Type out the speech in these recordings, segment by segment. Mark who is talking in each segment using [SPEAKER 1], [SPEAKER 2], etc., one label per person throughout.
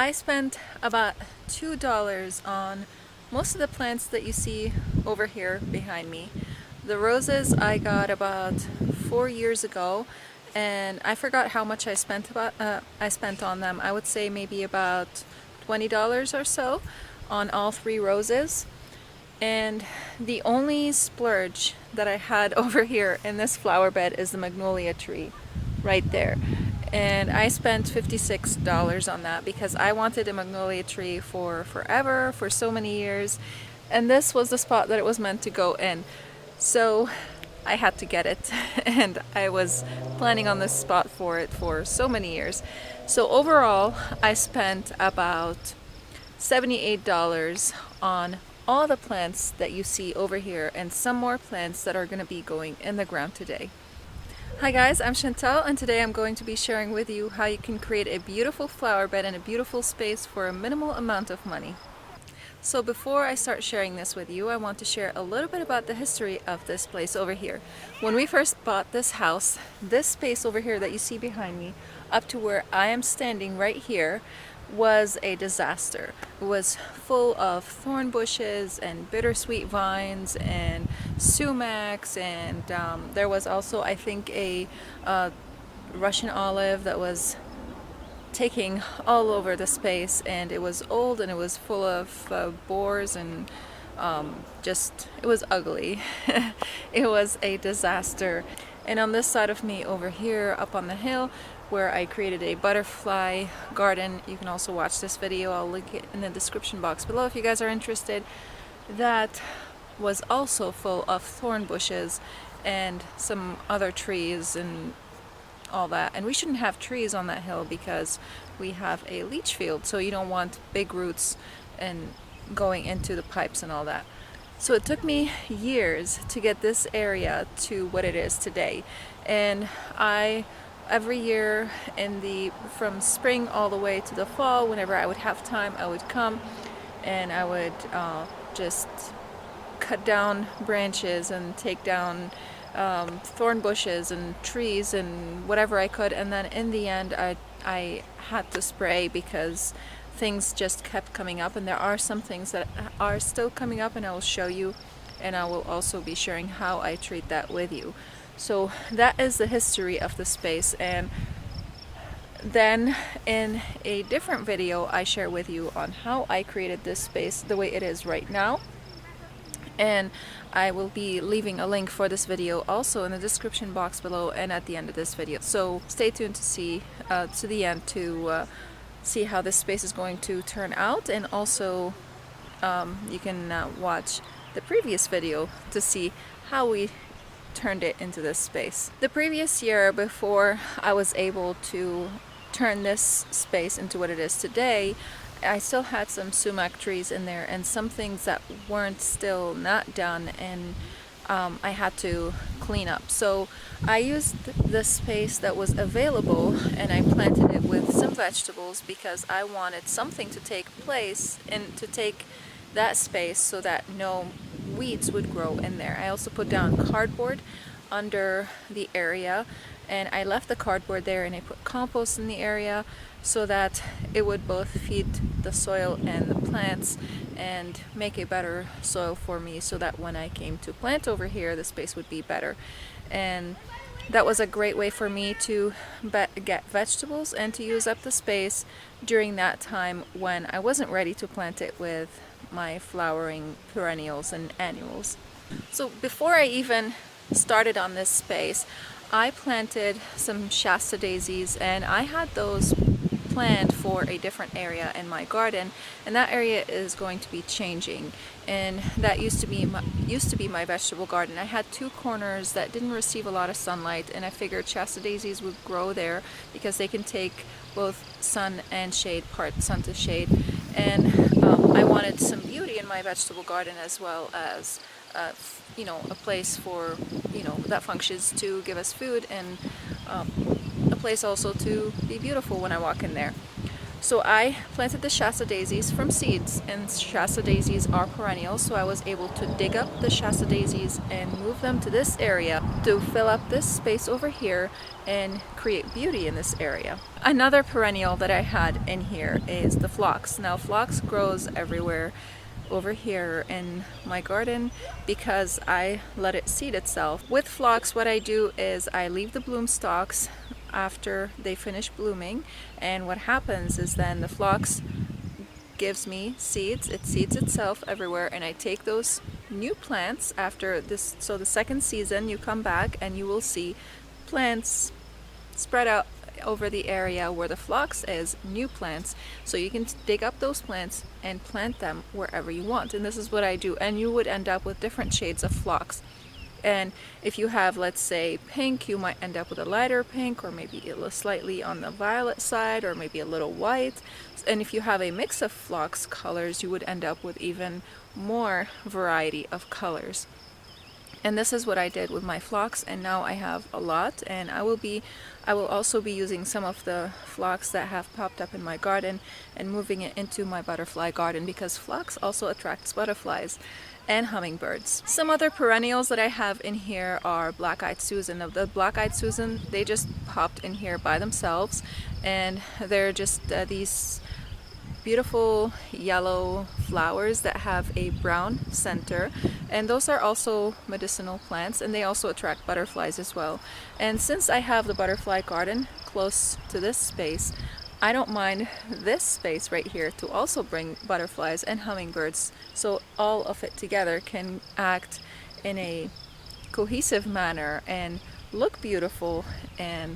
[SPEAKER 1] I spent about $2 on most of the plants that you see over here behind me. The roses I got about 4 years ago, and I forgot how much I spent on them. I would say maybe about $20 or so on all 3 roses. And the only splurge that I had over here in this flower bed is the magnolia tree right there. And I spent $56 on that because I wanted a magnolia tree for forever, for so many years. And this was the spot that it was meant to go in. So I had to get it. And I was planning on this spot for it for so many years. So overall, I spent about $78 on all the plants that you see over here and some more plants that are going to be going in the ground today. Hi guys, I'm Chantal, and today I'm going to be sharing with you how you can create a beautiful flower bed in a beautiful space for a minimal amount of money. So before I start sharing this with you, I want to share a little bit about the history of this place over here. When we first bought this house, this space over here that you see behind me, up to where I am standing right here, was a disaster. It was full of thorn bushes and bittersweet vines and sumacs, and there was also, I think, a Russian olive that was taking all over the space, and it was old and it was full of borers and it was ugly. It was a disaster. And on this side of me over here up on the hill, where I created a butterfly garden, you can also watch this video, I'll link it in the description box below if you guys are interested, that was also full of thorn bushes and some other trees and all that. And we shouldn't have trees on that hill because we have a leach field, so you don't want big roots and going into the pipes and all that. So it took me years to get this area to what it is today. And every year from spring all the way to the fall, whenever I would have time, I would come and I would just cut down branches and take down thorn bushes and trees and whatever I could. And then in the end, I had to spray because things just kept coming up, and there are some things that are still coming up, and I will show you, and I will also be sharing how I treat that with you. So that is the history of the space. And then in a different video I share with you on how I created this space the way it is right now, and I will be leaving a link for this video also in the description box below and at the end of this video. So stay tuned to see to the end to see how this space is going to turn out, and also you can watch the previous video to see how we turned it into this space. The previous year, before I was able to turn this space into what it is today, I still had some sumac trees in there and some things that weren't still not done, and I had to clean up. So I used the space that was available and I planted it with some vegetables because I wanted something to take place and to take that space so that no weeds would grow in there. I also put down cardboard under the area, and I left the cardboard there, and I put compost in the area so that it would both feed the soil and the plants and make a better soil for me, so that when I came to plant over here, the space would be better. And that was a great way for me to get vegetables and to use up the space during that time when I wasn't ready to plant it with my flowering perennials and annuals. So before I even started on this space, I planted some Shasta daisies, and I had those planned for a different area in my garden, and that area is going to be changing. And that used to be my vegetable garden. I had 2 corners that didn't receive a lot of sunlight, and I figured Shasta daisies would grow there because they can take both sun and shade, part sun to shade. And I wanted some beauty in my vegetable garden, as well as a place for that functions to give us food, and a place also to be beautiful when I walk in there. So I planted the Shasta daisies from seeds, and Shasta daisies are perennials, so I was able to dig up the Shasta daisies and move them to this area to fill up this space over here and create beauty in this area. Another perennial that I had in here is the phlox. Now phlox grows everywhere over here in my garden because I let it seed itself. With phlox, what I do is I leave the bloom stalks after they finish blooming, and what happens is then the phlox gives me seeds. It seeds itself everywhere, and I take those new plants after this. So the second season you come back and you will see plants spread out over the area where the phlox is, new plants. So you can dig up those plants and plant them wherever you want, and this is what I do. And you would end up with different shades of phlox. And if you have, let's say, pink, you might end up with a lighter pink, or maybe a little slightly on the violet side, or maybe a little white. And if you have a mix of phlox colors, you would end up with even more variety of colors. And this is what I did with my phlox, and now I have a lot, and I will also be using some of the phlox that have popped up in my garden and moving it into my butterfly garden, because phlox also attracts butterflies and hummingbirds. Some other perennials that I have in here are black-eyed Susan. Now, the black-eyed Susan, they just popped in here by themselves, and they're just these beautiful yellow flowers that have a brown center, and those are also medicinal plants, and they also attract butterflies as well. And since I have the butterfly garden close to this space, I don't mind this space right here to also bring butterflies and hummingbirds, so all of it together can act in a cohesive manner and look beautiful and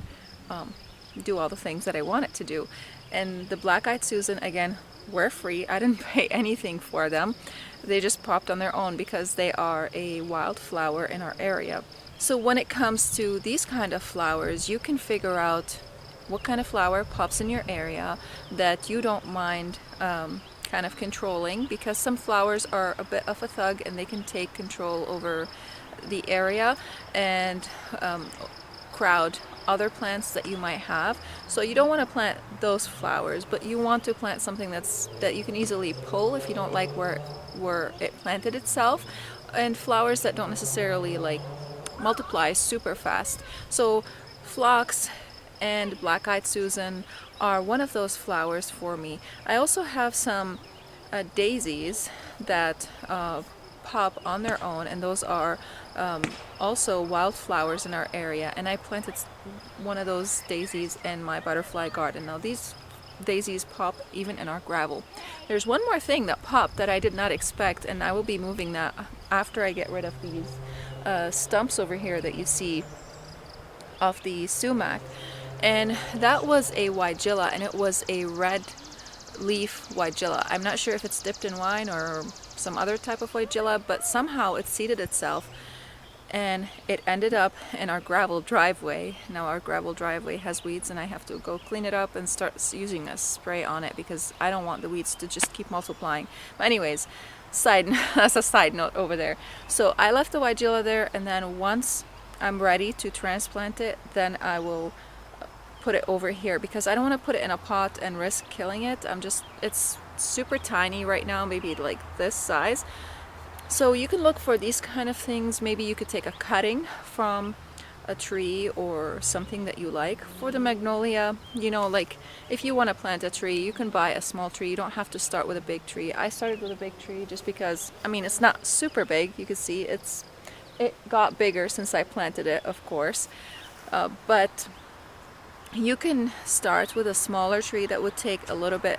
[SPEAKER 1] do all the things that I want it to do. And the black-eyed Susan, again, were free. I didn't pay anything for them. They just popped on their own because they are a wildflower in our area. So when it comes to these kind of flowers, you can figure out what kind of flower pops in your area that you don't mind kind of controlling, because some flowers are a bit of a thug and they can take control over the area and crowd other plants that you might have. So you don't want to plant those flowers, but you want to plant something that you can easily pull if you don't like where it planted itself, and flowers that don't necessarily like multiply super fast. So phlox and black-eyed Susan are one of those flowers for me. I also have some daisies that pop on their own, and those are also wildflowers in our area, and I planted one of those daisies in my butterfly garden. Now these daisies pop even in our gravel. There's one more thing that popped that I did not expect, and I will be moving that after I get rid of these stumps over here that you see of the sumac. And that was a weigela, and it was a red leaf weigela. I'm not sure if it's dipped in wine or some other type of weigela, but somehow it seeded itself and it ended up in our gravel driveway. Now our gravel driveway has weeds, and I have to go clean it up and start using a spray on it because I don't want the weeds to just keep multiplying. But anyways, that's a side note over there. So I left the weigela there, and then once I'm ready to transplant it, then I will put it over here, because I don't want to put it in a pot and risk killing it. It's super tiny right now, maybe like this size. So you can look for these kind of things. Maybe you could take a cutting from a tree or something that you like. For the magnolia, you know, like if you want to plant a tree, you can buy a small tree. You don't have to start with a big tree. I started with a big tree just because, I mean, it's not super big. You can see it got bigger since I planted it, of course, but you can start with a smaller tree that would take a little bit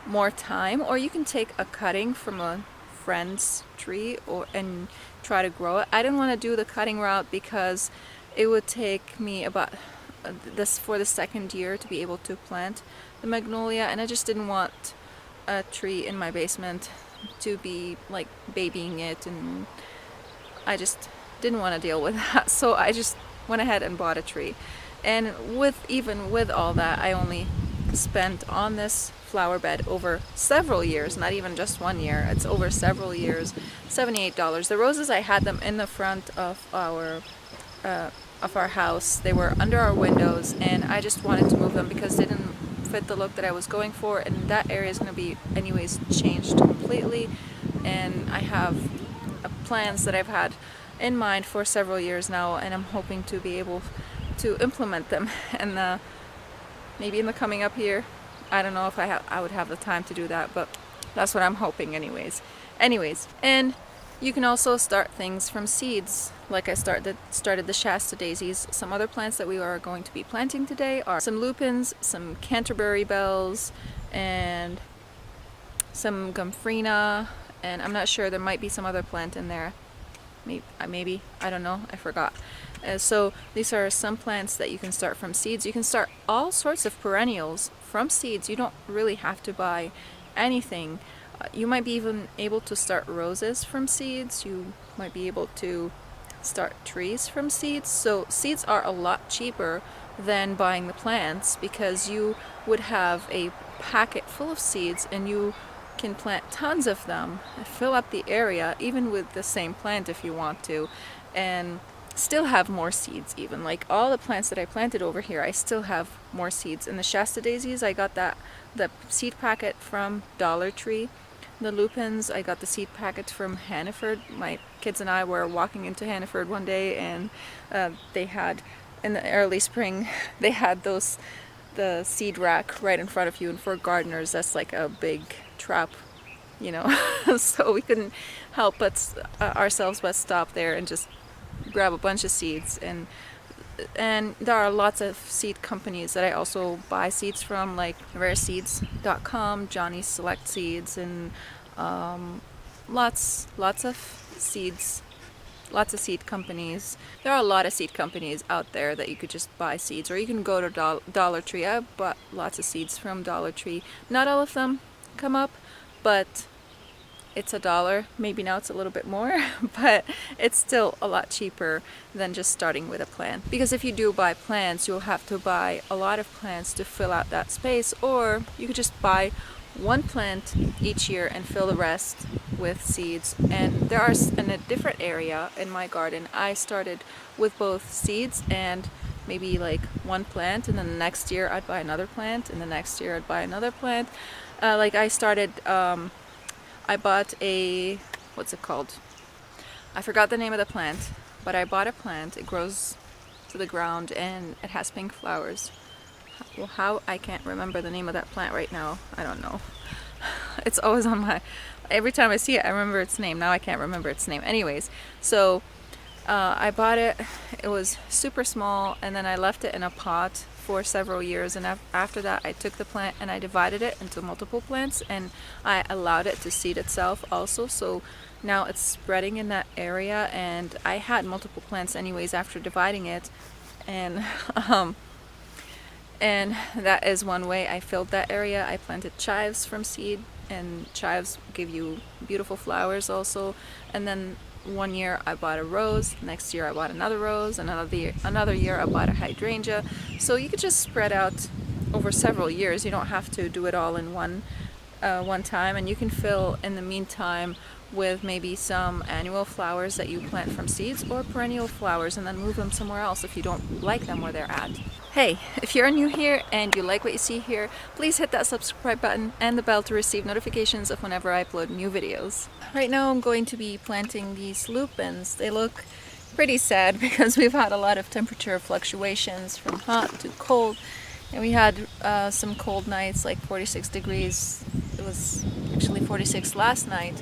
[SPEAKER 1] more time, or you can take a cutting from a friend's tree and try to grow it. I didn't want to do the cutting route because it would take me about for the second year to be able to plant the magnolia, and I just didn't want a tree in my basement to be like babying it, and I just didn't want to deal with that. So I just went ahead and bought a tree. And even with all that, I only spent on this flower bed over several years, not even just 1 year. It's over several years, $78. The roses, I had them in the front of our house. They were under our windows, and I just wanted to move them because they didn't fit the look that I was going for, and that area is going to be anyways changed completely. And I have plans that I've had in mind for several years now, and I'm hoping to be able to implement them and maybe in the coming up year. I don't know if I would have the time to do that, but that's what I'm hoping anyways. And you can also start things from seeds. Like I started the Shasta daisies. Some other plants that we are going to be planting today are some lupins, some Canterbury bells, and some gomphrena, and I'm not sure, there might be some other plant in there. Maybe, I don't know, I forgot. So these are some plants that you can start from seeds. You can start all sorts of perennials from seeds. You don't really have to buy anything. You might be even able to start roses from seeds. You might be able to start trees from seeds. So seeds are a lot cheaper than buying the plants, because you would have a packet full of seeds and you can plant tons of them, fill up the area even with the same plant if you want to, and still have more seeds. Even like all the plants that I planted over here, I still have more seeds. In the Shasta daisies, I got the seed packet from Dollar Tree. The lupins, I got the seed packets from Hannaford. My kids and I were walking into Hannaford one day, and they had, in the early spring, they had the seed rack right in front of you, and for gardeners that's like a big trap, you know. So we couldn't help but ourselves but stop there and just grab a bunch of seeds. And there are lots of seed companies that I also buy seeds from, like rareseeds.com, Johnny's Select Seeds, and lots of seeds, lots of seed companies. There are a lot of seed companies out there that you could just buy seeds, or you can go to Dollar Tree. I bought lots of seeds from Dollar Tree. Not all of them come up, but it's $1. Maybe now it's a little bit more, but it's still a lot cheaper than just starting with a plant. Because if you do buy plants, you'll have to buy a lot of plants to fill out that space, or you could just buy one plant each year and fill the rest with seeds. And there are, in a different area in my garden, I started with both seeds and maybe like one plant, and then the next year I'd buy another plant, and the next year I'd buy another plant. Like I started, I bought a, what's it called? I forgot the name of the plant, but I bought a plant. It grows to the ground and it has pink flowers. Well, how? I can't remember the name of that plant right now. I don't know. It's always on my, every time I see it I remember its name. Now I can't remember its name. Anyways, so I bought it. It was super small, and then I left it in a pot for several years, and after that I took the plant and I divided it into multiple plants, and I allowed it to seed itself also. So now it's spreading in that area, and I had multiple plants anyways after dividing it, and and that is one way I filled that area. I planted chives from seed, and chives give you beautiful flowers also. And then one year I bought a rose, next year I bought another rose, another year I bought a hydrangea. So you could just spread out over several years. You don't have to do it all in one time, and you can fill in the meantime with maybe some annual flowers that you plant from seeds, or perennial flowers, and then move them somewhere else if you don't like them where they're at. Hey, if you're new here and you like what you see here, please hit that subscribe button and the bell to receive notifications of whenever I upload new videos. Right now I'm going to be planting these lupins. They look pretty sad because we've had a lot of temperature fluctuations from hot to cold, and we had some cold nights, like 46 degrees. It was actually 46 last night,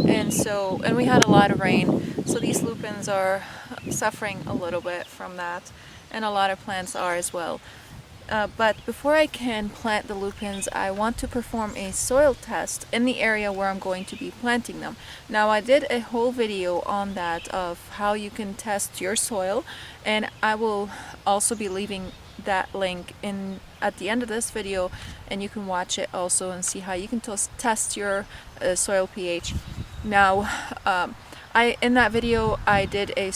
[SPEAKER 1] and we had a lot of rain, so these lupins are suffering a little bit from that, and a lot of plants are as well. But before I can plant the lupins, I want to perform a soil test in the area where I'm going to be planting them. Now, I did a whole video on that, of how you can test your soil, and I will also be leaving that link at the end of this video, and you can watch it also and see how you can test your soil pH. Now, in that video I did a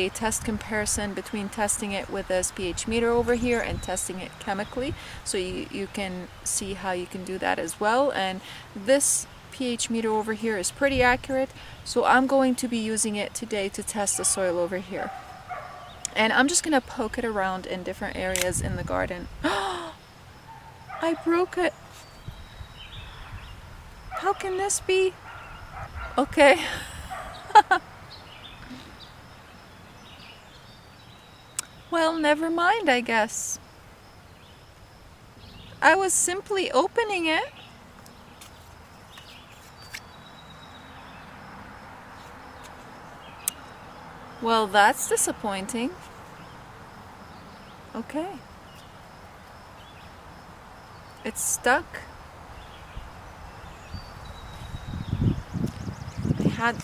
[SPEAKER 1] test comparison between testing it with this pH meter over here and testing it chemically, so you can see how you can do that as well. And this pH meter over here is pretty accurate, so I'm going to be using it today to test the soil over here. And I'm just gonna poke it around in different areas in the garden. I broke it. How can this be? Okay. Well, never mind, I guess. I was simply opening it. Well, that's disappointing. Okay. It's stuck. I had...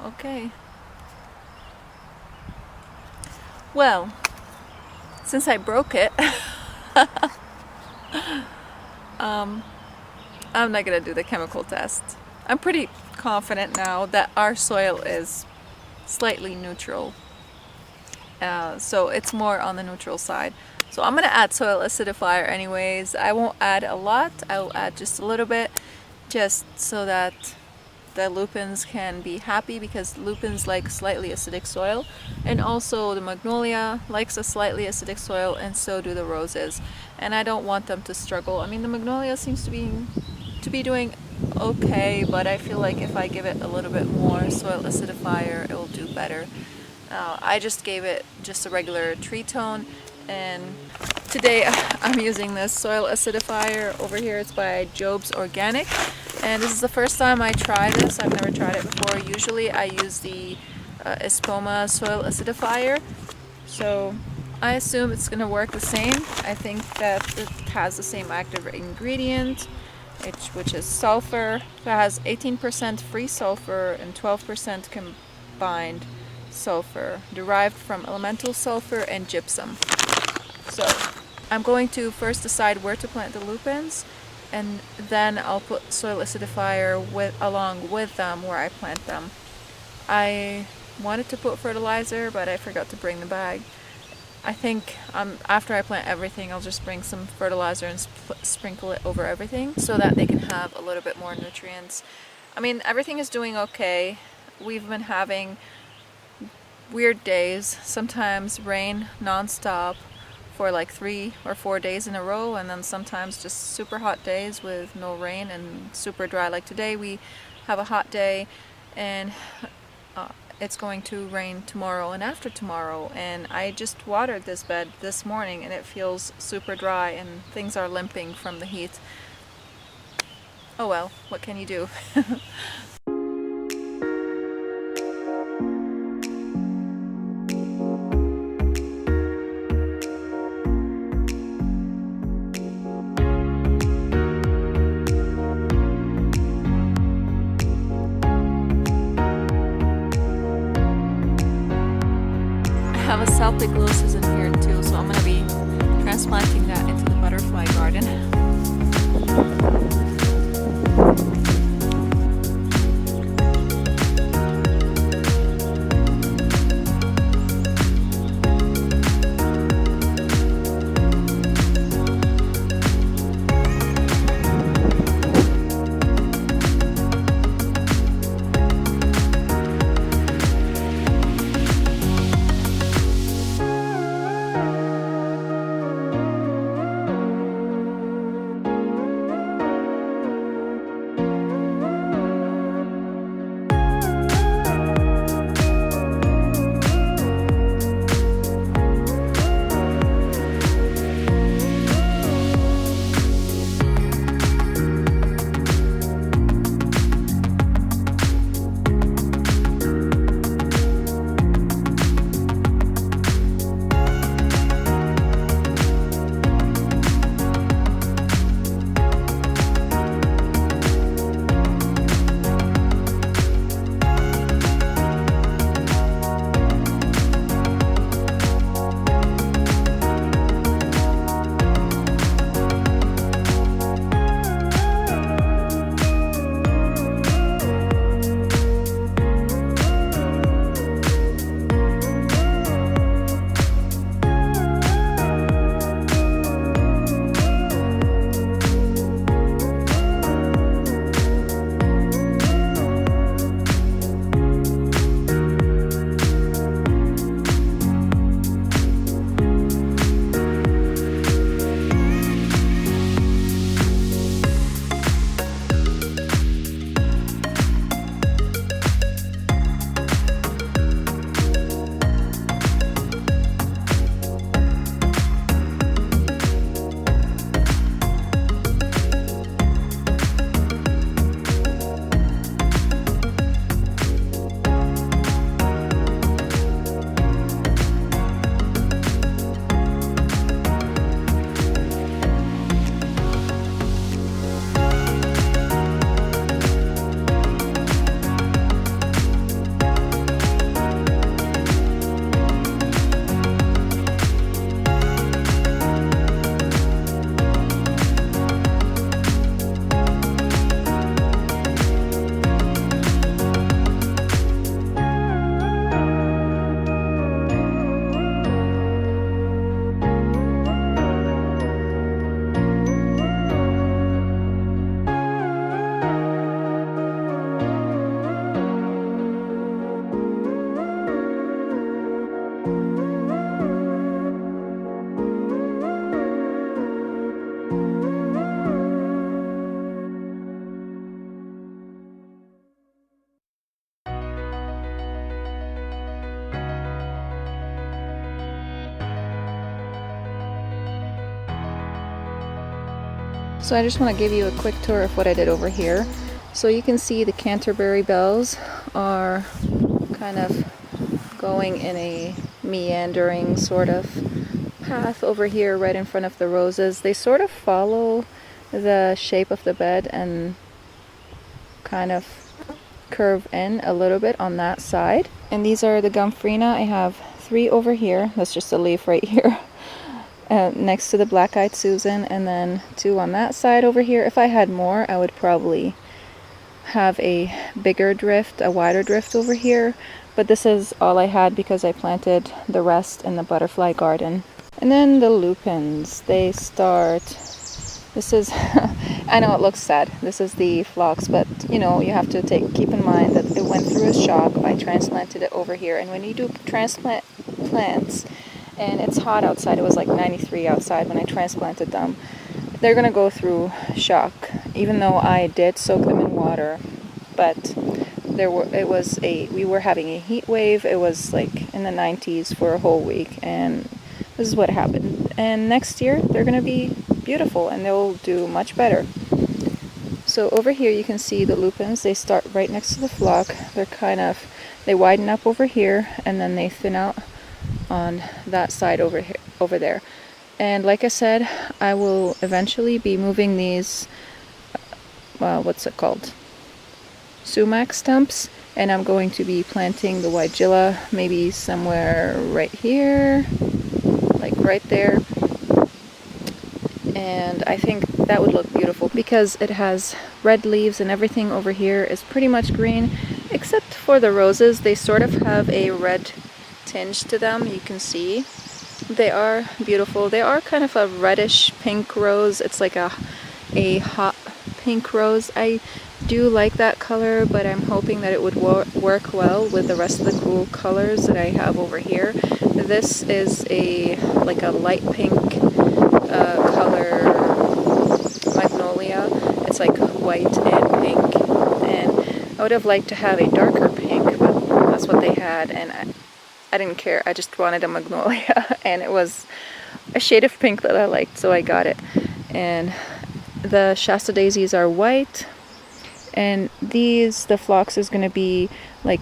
[SPEAKER 1] Okay. Well, since I broke it, I'm not gonna do the chemical test. I'm pretty confident now that our soil is slightly neutral. So it's more on the neutral side. So I'm gonna add soil acidifier anyways. I won't add a lot, I'll add just a little bit, just so that the lupins can be happy, because lupins like slightly acidic soil, and also the magnolia likes a slightly acidic soil, and so do the roses, and I don't want them to struggle. I mean, the magnolia seems to be doing okay, but I feel like if I give it a little bit more soil acidifier, it will do better. I just gave it just a regular tree tone, and today I'm using this soil acidifier over here. It's by Job's Organic, and this is the first time I try this. I've never tried it before. Usually I use the Espoma soil acidifier, so I assume it's going to work the same. I think that it has the same active ingredient, which is sulfur. So it has 18% free sulfur and 12% combined sulfur, derived from elemental sulfur and gypsum. So I'm going to first decide where to plant the lupins, and then I'll put soil acidifier along with them where I plant them. I wanted to put fertilizer, but I forgot to bring the bag. I think after I plant everything, I'll just bring some fertilizer and sprinkle it over everything so that they can have a little bit more nutrients. I mean, everything is doing okay. We've been having weird days, sometimes rain non-stop for like 3 or 4 days in a row, and then sometimes just super hot days with no rain and super dry. Like today we have a hot day, and it's going to rain tomorrow and after tomorrow, and I just watered this bed this morning and it feels super dry and things are limping from the heat. Oh well, what can you do? I have a celtic in here too, so I'm going to be transplanting that into the butterfly garden. So I just want to give you a quick tour of what I did over here. So you can see the Canterbury bells are kind of going in a meandering sort of path over here right in front of the roses. They sort of follow the shape of the bed and kind of curve in a little bit on that side. And these are the Gomphrena. I have 3 over here. That's just a leaf right here. Next to the black-eyed Susan, and then 2 on that side over here. If I had more, I would probably have a bigger drift, a wider drift over here, but this is all I had because I planted the rest in the butterfly garden. And then the lupins, they start, this is, I know it looks sad, this is the phlox, but you know, you have to keep in mind that it went through a shock. I transplanted it over here, and when you do transplant plants, and it's hot outside, it was like 93 outside when I transplanted them, they're gonna go through shock, even though I did soak them in water. But we were having a heat wave. It was like in the 90s for a whole week, and this is what happened. And next year they're gonna be beautiful and they'll do much better. So over here you can see the lupins. They start right next to the flock. They widen up over here, and then they thin out on that side over there. And like I said, I will eventually be moving these what's it called, sumac stumps, and I'm going to be planting the weigela maybe somewhere right here, like right there. And I think that would look beautiful because it has red leaves, and everything over here is pretty much green except for the roses. They sort of have a red tinge to them. You can see they are beautiful. They are kind of a reddish pink rose. It's like a hot pink rose. I do like that color, but I'm hoping that it would work well with the rest of the cool colors that I have over here. This is like a light pink color magnolia. It's like white and pink, and I would have liked to have a darker pink, but that's what they had, and I didn't care. I just wanted a magnolia, and it was a shade of pink that I liked, so I got it. And the Shasta daisies are white, and the phlox is going to be like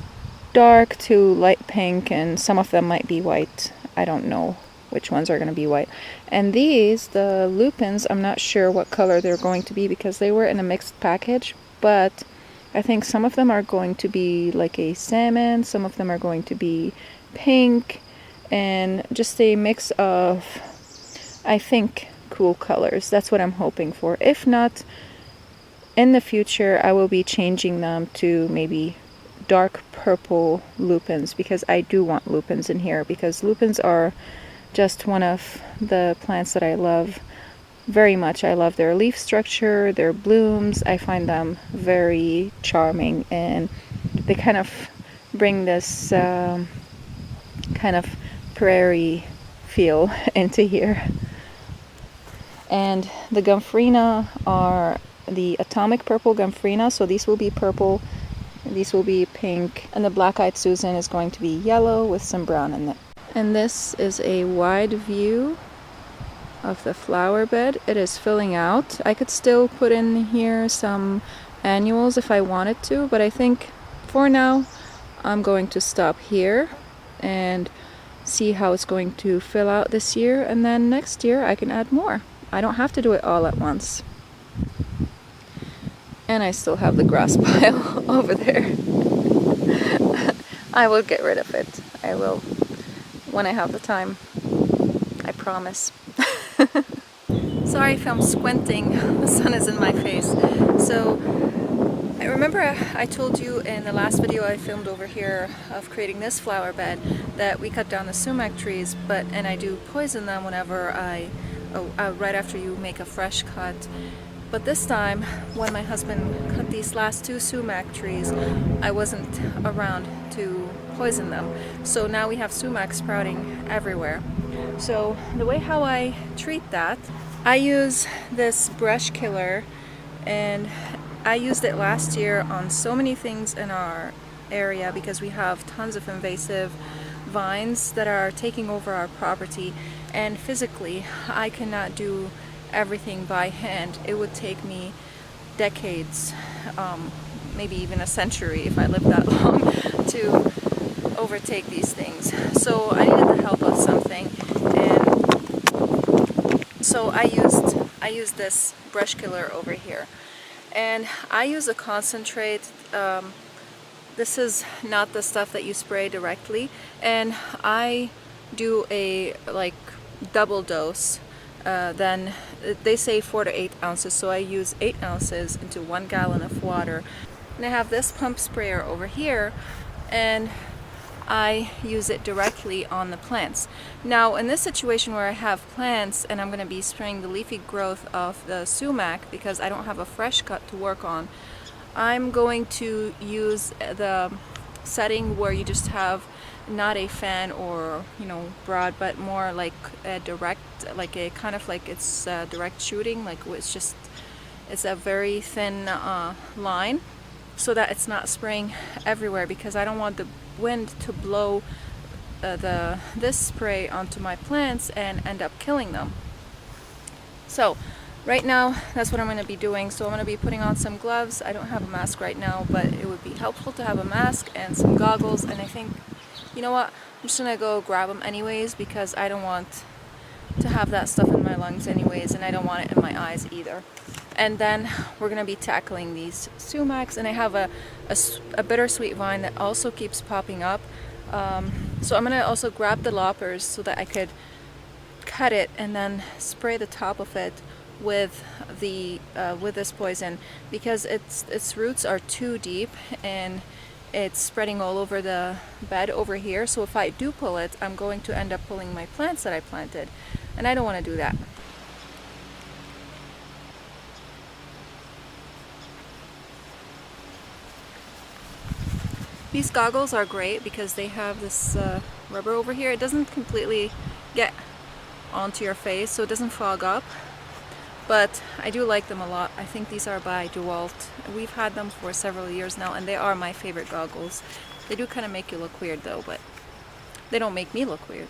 [SPEAKER 1] dark to light pink, and some of them might be white. I don't know which ones are going to be white. And the lupins, I'm not sure what color they're going to be because they were in a mixed package, but I think some of them are going to be like a salmon, some of them are going to be pink, and just a mix of, I think, cool colors. That's what I'm hoping for. If not, in the future I will be changing them to maybe dark purple lupins, because I do want lupins in here, because lupins are just one of the plants that I love very much. I love their leaf structure, their blooms. I find them very charming, and they kind of bring this kind of prairie feel into here. And the Gomphrena are the atomic purple Gomphrena, so these will be purple, these will be pink, and the black-eyed Susan is going to be yellow with some brown in it. And this is a wide view of the flower bed. It is filling out. I could still put in here some annuals if I wanted to, but I think for now I'm going to stop here and see how it's going to fill out this year, and then next year I can add more. I don't have to do it all at once. And I still have the grass pile over there. I will get rid of it. I will when I have the time. I promise. Sorry if I'm squinting. The sun is in my face. So I remember I told you in the last video I filmed over here of creating this flower bed that we cut down the sumac trees, and I do poison them whenever right after you make a fresh cut. But this time, when my husband cut these last 2 sumac trees, I wasn't around to poison them. So now we have sumac sprouting everywhere. So the way how I treat that, I use this brush killer, and I used it last year on so many things in our area because we have tons of invasive vines that are taking over our property, and physically I cannot do everything by hand, it would take me decades, maybe even a century if I lived that long, to overtake these things. So I needed the help of something, and so I used this brush killer over here, and I use a concentrate. This is not the stuff that you spray directly, and I do a like double dose. Then they say 4 to 8 ounces, so I use 8 ounces into 1 gallon of water. And I have this pump sprayer over here, and I use it directly on the plants. Now in this situation where I have plants and I'm going to be spraying the leafy growth of the sumac because I don't have a fresh cut to work on, I'm going to use the setting where you just have not a fan or broad, but more like a direct, like a kind of like it's direct shooting, like it's a very thin line, so that it's not spraying everywhere, because I don't want the wind to blow this spray onto my plants and end up killing them. So right now that's what I'm going to be doing. So I'm going to be putting on some gloves. I don't have a mask right now, but it would be helpful to have a mask and some goggles, and I think, you know what, I'm just going to go grab them anyways, because I don't want to have that stuff in my lungs anyways, and I don't want it in my eyes either. And then we're going to be tackling these sumacs, and I have a bittersweet vine that also keeps popping up. So I'm going to also grab the loppers so that I could cut it and then spray the top of it with this poison, because its roots are too deep and it's spreading all over the bed over here. So if I do pull it, I'm going to end up pulling my plants that I planted, and I don't want to do that. These goggles are great because they have this rubber over here. It doesn't completely get onto your face, so it doesn't fog up, but I do like them a lot. I think these are by DeWalt. We've had them for several years now, and they are my favorite goggles. They do kind of make you look weird though, but they don't make me look weird.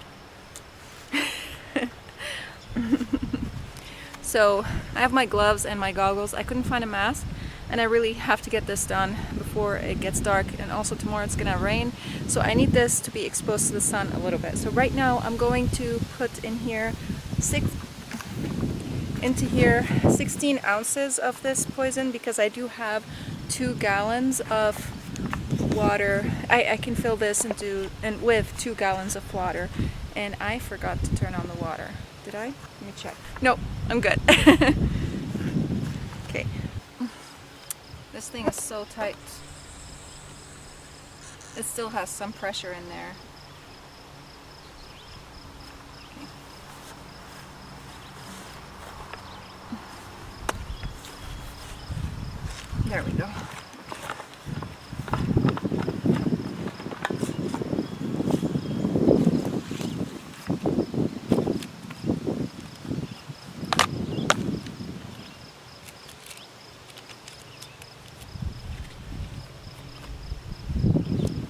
[SPEAKER 1] So I have my gloves and my goggles. I couldn't find a mask, and I really have to get this done before it gets dark, and also tomorrow it's gonna rain, so I need this to be exposed to the sun a little bit. So right now I'm going to put in here 16 ounces of this poison, because I do have 2 gallons of water. I can fill this with 2 gallons of water, and I forgot to turn on the water. Did I? Let me check. Nope, I'm good. Okay. This thing is so tight. It still has some pressure in there. Okay. There we go.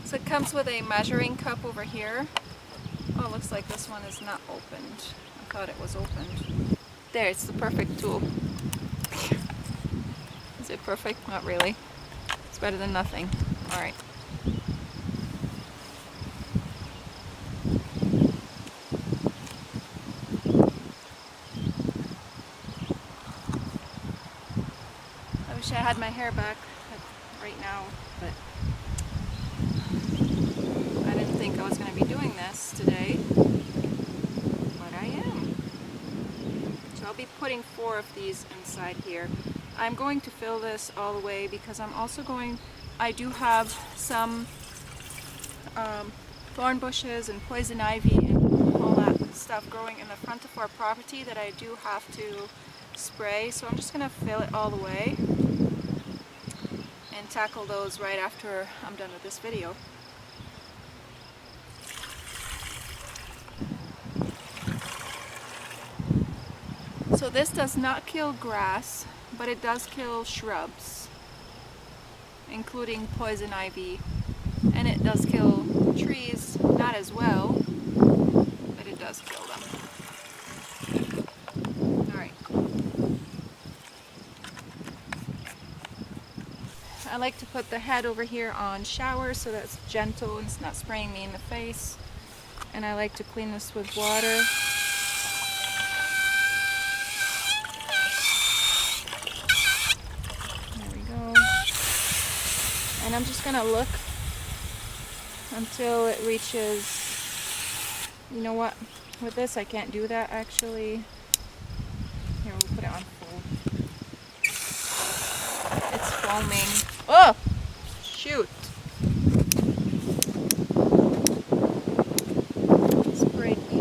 [SPEAKER 1] So it comes with a measuring cup over here. Oh, it looks like this one is not opened. I thought it was opened. There, it's the perfect tool. Is it perfect? Not really. It's better than nothing. Alright. I wish I had my hair back right now, but I didn't think I was going to be doing this today, but I am. So I'll be putting 4 of these inside here. I'm going to fill this all the way because I do have some thorn bushes and poison ivy and all that stuff growing in the front of our property that I do have to spray. So I'm just going to fill it all the way and tackle those right after I'm done with this video. So this does not kill grass, but it does kill shrubs, including poison ivy, and it does kill trees, not as well, but it does kill them. Alright, I like to put the head over here on shower so that it's gentle and it's not spraying me in the face. And I like to clean this with water. There we go. And I'm just gonna look until it reaches, you know what, with this I can't do that actually. Here, we'll put it on full. It's foaming. Oh! Shoot! Sprayed me.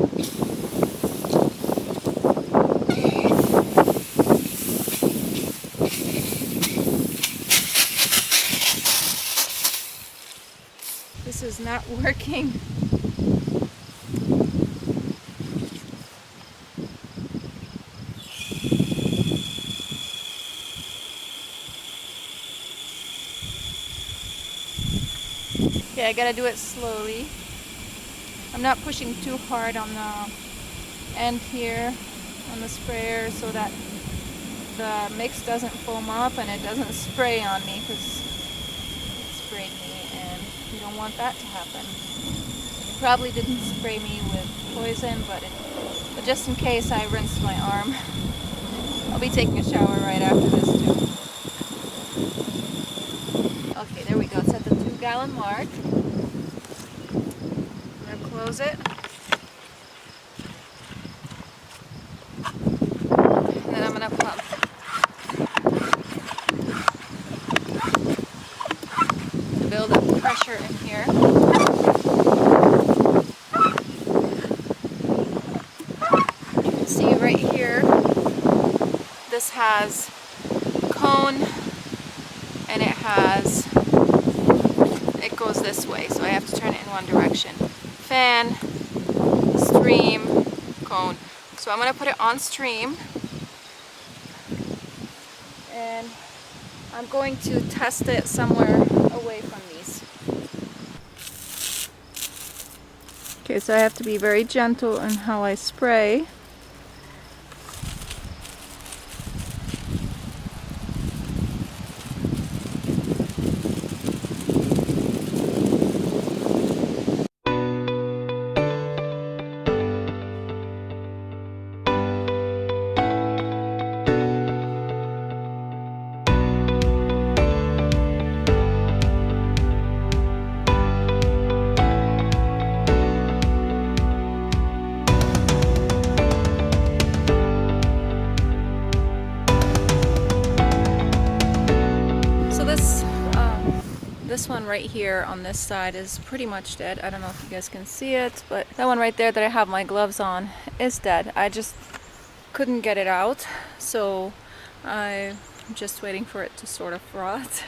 [SPEAKER 1] This is not working. Okay, I gotta do it slowly. I'm not pushing too hard on the end here on the sprayer so that the mix doesn't foam up and it doesn't spray on me, because it sprayed me and you don't want that to happen. It probably didn't spray me with poison, but just in case, I rinsed my arm. I'll be taking a shower right after this too. Okay, there we go. It's at the 2-gallon mark. I'm gonna close it. And then I'm gonna pump. To build up pressure in here. You can see right here, this has cone and it goes this way, so I have to turn it in one direction. Fan, stream, cone. So I'm going to put it on stream, and I'm going to test it somewhere away from these. Okay, so I have to be very gentle in how I spray. This one right here on this side is pretty much dead. I don't know if you guys can see it, but that one right there that I have my gloves on is dead. I just couldn't get it out, so I'm just waiting for it to sort of rot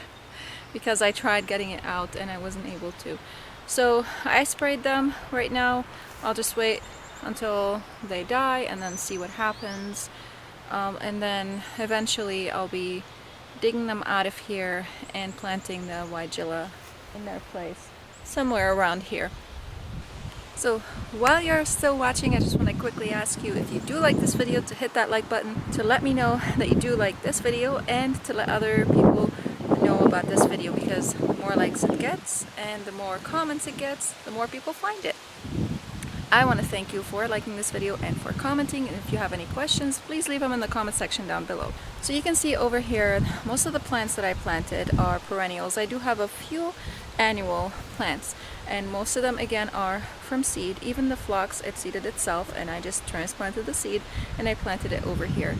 [SPEAKER 1] because I tried getting it out and I wasn't able to. So I sprayed them right now. I'll just wait until they die and then see what happens. And then eventually I'll be digging them out of here and planting the weigela in their place somewhere around here. So while you're still watching, I just want to quickly ask you, if you do like this video, to hit that like button to let me know that you do like this video, and to let other people know about this video, because the more likes it gets and the more comments it gets, the more people find it. I want to thank you for liking this video and for commenting, and if you have any questions, please leave them in the comment section down below. So you can see over here, most of the plants that I planted are perennials. I do have a few annual plants, and most of them again are from seed. Even the phlox, it seeded itself, and I just transplanted the seed and I planted it over here.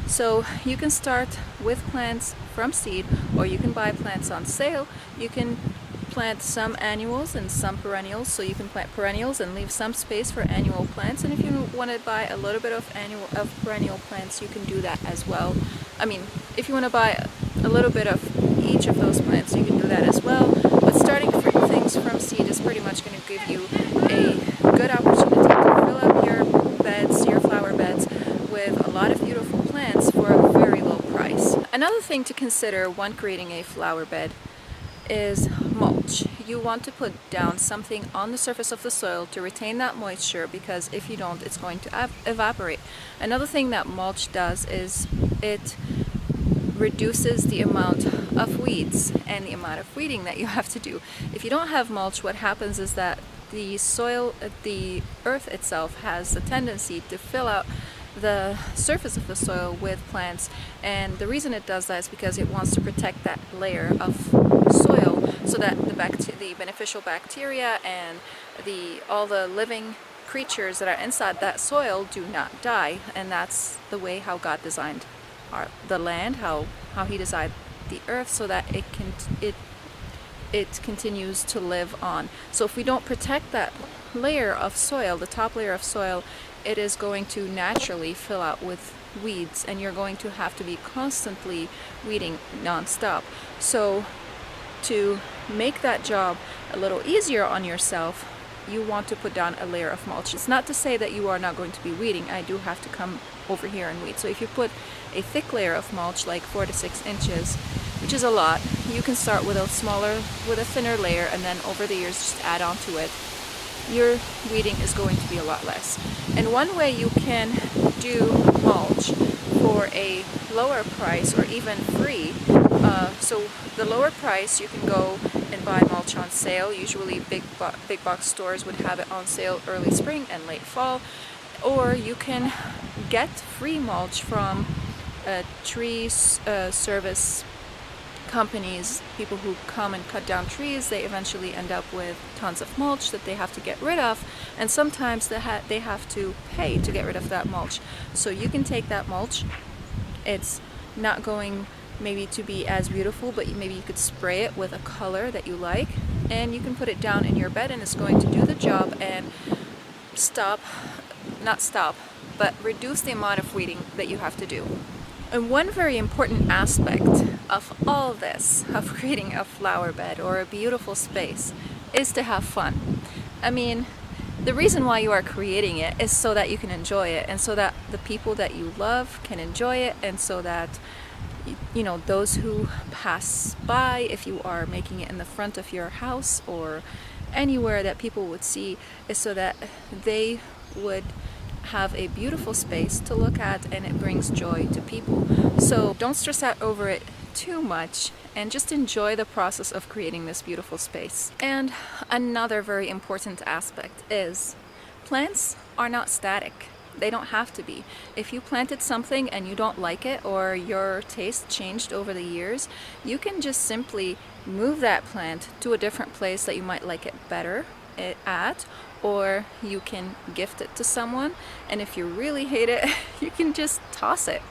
[SPEAKER 1] So you can start with plants from seed, or you can buy plants on sale. You can plant some annuals and some perennials, so you can plant perennials and leave some space for annual plants, and if you want to buy a little bit of perennial plants, you can do that as well. I mean, if you want to buy a little bit of each of those plants, you can do that as well, but starting things from seed is pretty much going to give you a good opportunity to fill up your beds, your flower beds, with a lot of beautiful plants for a very low price. Another thing to consider when creating a flower bed is mulch. You want to put down something on the surface of the soil to retain that moisture, because if you don't, it's going to evaporate. Another thing that mulch does is it reduces the amount of weeds and the amount of weeding that you have to do. If you don't have mulch, what happens is that the soil, the earth itself has a tendency to fill out the surface of the soil with plants, and the reason it does that is because it wants to protect that layer of soil so that the beneficial bacteria and all the living creatures that are inside that soil do not die. And that's the way how God designed the land, how he designed the earth, so that it continues to live on. So if we don't protect that layer of soil, the top layer of soil, it is going to naturally fill out with weeds, and you're going to have to be constantly weeding non-stop. So to make that job a little easier on yourself, you want to put down a layer of mulch. It's not to say that you are not going to be weeding. I do have to come over here and weed. So if you put a thick layer of mulch, like 4 to 6 inches, which is a lot, you can start with a thinner layer, and then over the years just add on to it. Your weeding is going to be a lot less. And one way you can do mulch for a lower price, or even free, so the lower price, you can go and buy mulch on sale. Usually big box stores would have it on sale early spring and late fall. Or you can get free mulch from tree service companies, people who come and cut down trees. They eventually end up with tons of mulch that they have to get rid of, and sometimes they have to pay to get rid of that mulch. So you can take that mulch. It's not going maybe to be as beautiful, but maybe you could spray it with a color that you like, and you can put it down in your bed, and it's going to do the job and reduce the amount of weeding that you have to do. And one very important aspect of all this, of creating a flower bed or a beautiful space, is to have fun. I mean, the reason why you are creating it is so that you can enjoy it, and so that the people that you love can enjoy it, and so that, you know, those who pass by, if you are making it in the front of your house or anywhere that people would see, is so that they would have a beautiful space to look at, and it brings joy to people. So don't stress out over it too much, and just enjoy the process of creating this beautiful space. And another very important aspect is plants are not static. They don't have to be. If you planted something and you don't like it, or your taste changed over the years, you can just simply move that plant to a different place that you might like it better at, or you can gift it to someone. And if you really hate it, you can just toss it.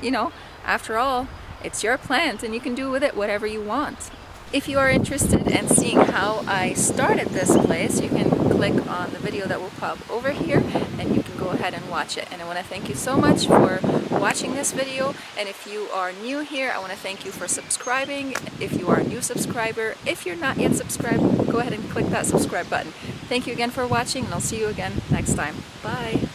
[SPEAKER 1] You know, after all, it's your plant, and you can do with it whatever you want. If you are interested in seeing how I started this place, you can click on the video that will pop over here, and you can go ahead and watch it. And I want to thank you so much for watching this video. And if you are new here, I want to thank you for subscribing. If you are a new subscriber, if you're not yet subscribed, go ahead and click that subscribe button. Thank you again for watching, and I'll see you again next time. Bye!